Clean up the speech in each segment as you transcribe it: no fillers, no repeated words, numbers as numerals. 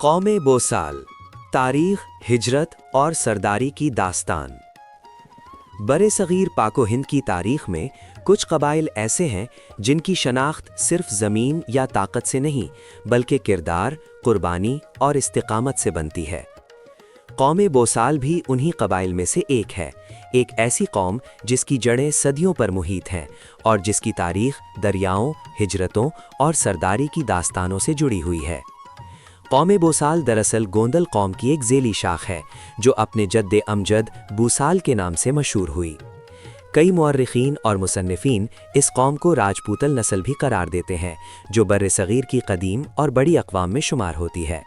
قوم بوسال، تاریخ، ہجرت اور سرداری کی داستان۔ برصغیر پاک و ہند کی تاریخ میں کچھ قبائل ایسے ہیں جن کی شناخت صرف زمین یا طاقت سے نہیں بلکہ کردار، قربانی اور استقامت سے بنتی ہے۔ قوم بوسال بھی انہی قبائل میں سے ایک ہے، ایک ایسی قوم جس کی جڑیں صدیوں پر محیط ہیں اور جس کی تاریخ دریاؤں، ہجرتوں اور سرداری کی داستانوں سے جڑی ہوئی ہے۔ قوم بوسال دراصل گوندل قوم کی ایک ذیلی شاخ ہے جو اپنے جد امجد بوسال کے نام سے مشہور ہوئی۔ کئی مورخین اور مصنفین اس قوم کو راجپوتل نسل بھی قرار دیتے ہیں جو برصغیر کی قدیم اور بڑی اقوام میں شمار ہوتی ہے۔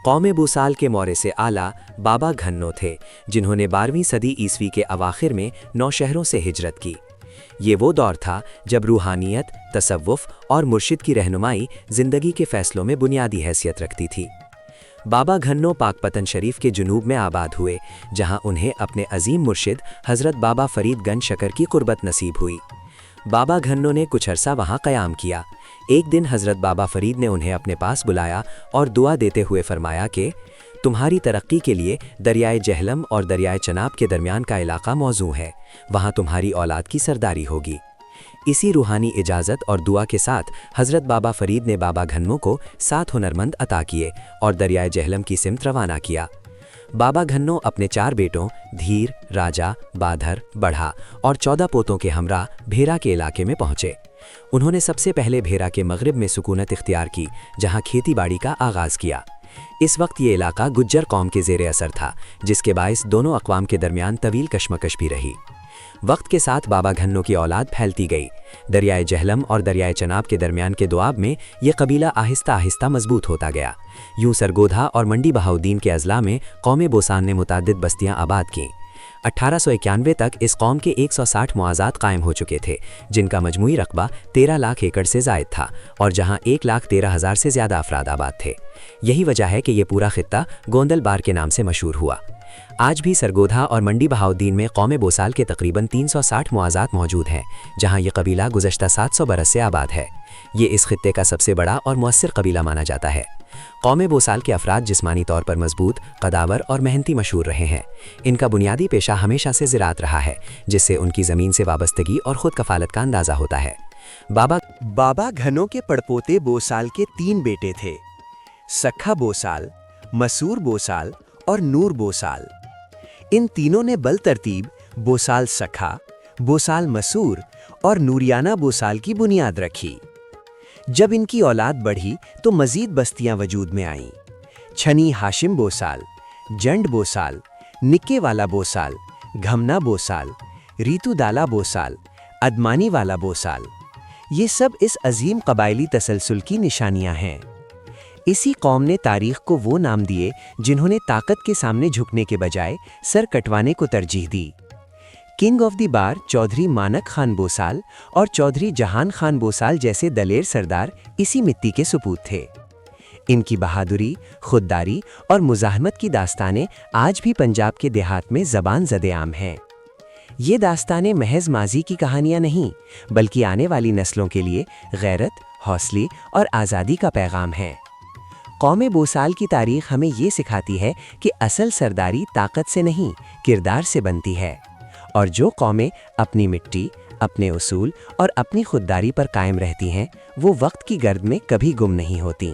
قوم بوسال کے مورث اعلیٰ بابا گھنو تھے جنہوں نے 12ویں صدی عیسوی کے اواخر میں نوشہروں سے ہجرت کی۔ یہ وہ دور تھا جب روحانیت، تصوف اور مرشد کی رہنمائی زندگی کے فیصلوں میں بنیادی حیثیت رکھتی تھی۔ بابا گھنو پاک پتن شریف کے جنوب میں آباد ہوئے جہاں انہیں اپنے عظیم مرشد حضرت بابا فرید گنج شکر کی قربت نصیب ہوئی۔ بابا گھنو نے کچھ عرصہ وہاں قیام کیا۔ ایک دن حضرت بابا فرید نے انہیں اپنے پاس بلایا اور دعا دیتے ہوئے فرمایا کہ تمہاری ترقی کے لیے دریائے جہلم اور دریائے چناب کے درمیان کا علاقہ موزوں ہے، وہاں تمہاری اولاد کی سرداری ہوگی۔ اسی روحانی اجازت اور دعا کے ساتھ حضرت بابا فرید نے بابا گھنو کو 7 ہنرمند عطا کیے اور دریائے جہلم کی سمت روانہ کیا۔ بابا گھنو اپنے 4 بیٹوں دھیر، راجا، بادھر، بڑھا اور 14 پوتوں کے ہمراہ بھیرا کے علاقے میں پہنچے۔ انہوں نے سب سے پہلے بھیرا کے مغرب میں سکونت اختیار کی جہاں کھیتی باڑی کا آغاز کیا۔ اس وقت یہ علاقہ گجر قوم کے زیر اثر تھا جس کے باعث دونوں اقوام کے درمیان طویل کشمکش بھی رہی۔ وقت کے ساتھ بابا گھنو کی اولاد پھیلتی گئی۔ دریائے جہلم اور دریائے چناب کے درمیان کے دوآب میں یہ قبیلہ آہستہ آہستہ مضبوط ہوتا گیا۔ یوں سرگودھا اور منڈی بہاؤدین کے اضلاع میں قوم بوسان نے متعدد بستیاں آباد کیں۔ 1891 تک اس قوم کے 160 معاذات قائم ہو چکے تھے جن کا مجموعی رقبہ 13 لاکھ ایکڑ سے زائد تھا اور جہاں 1,13,000 سے زیادہ افراد آباد تھے۔ یہی وجہ ہے کہ یہ پورا خطہ گوندل بار کے نام سے مشہور ہوا۔ آج بھی سرگودھا اور منڈی بہاؤدین میں قوم بوسال کے تقریباً 360 معاذات موجود ہیں جہاں یہ قبیلہ گزشتہ 700 برس سے آباد ہے۔ یہ اس خطے کا سب سے بڑا اور مؤثر قبیلہ مانا جاتا ہے۔ قوم بوسال کے افراد جسمانی طور پر مضبوط، قداور اور محنتی مشہور رہے ہیں۔ ان کا بنیادی پیشہ ہمیشہ سے زراعت رہا ہے جس سے ان کی زمین سے وابستگی اور خود کفالت کا اندازہ ہوتا ہے۔ بابا گھنو کے پڑپوتے بوسال کے 3 بیٹے تھے، سکھا بوسال، مسور بوسال اور نور بوسال۔ ان تینوں نے بل ترتیب بوسال سکھا، بوسال مسور اور نوریانہ بوسال کی بنیاد رکھی۔ جب ان کی اولاد بڑھی تو مزید بستیاں وجود میں آئیں۔ چھنی ہاشم بوسال، جنڈ بوسال، نکے والا بوسال، گھمنا بوسال، ریتو دالا بوسال، ادمانی والا بوسال، یہ سب اس عظیم قبائلی تسلسل کی نشانیاں ہیں۔ اسی قوم نے تاریخ کو وہ نام دیے جنہوں نے طاقت کے سامنے جھکنے کے بجائے سر کٹوانے کو ترجیح دی۔ کنگ آف دی بار چودھری مانک خان بوسال اور چودھری جہان خان بوسال جیسے دلیر سردار اسی مٹی کے سپوت تھے۔ ان کی بہادری، خودداری اور مزاحمت کی داستانیں آج بھی پنجاب کے دیہات میں زبان زدِ عام ہیں۔ یہ داستانیں محض ماضی کی کہانیاں نہیں بلکہ آنے والی نسلوں کے لیے غیرت، حوصلے اور آزادی کا پیغام ہیں۔ قوم بوسال کی تاریخ ہمیں یہ سکھاتی ہے کہ اصل سرداری طاقت سے نہیں کردار سے بنتی ہے، اور جو قومیں اپنی مٹی، اپنے اصول اور اپنی خودداری پر قائم رہتی ہیں وہ وقت کی گرد میں کبھی گم نہیں ہوتیں۔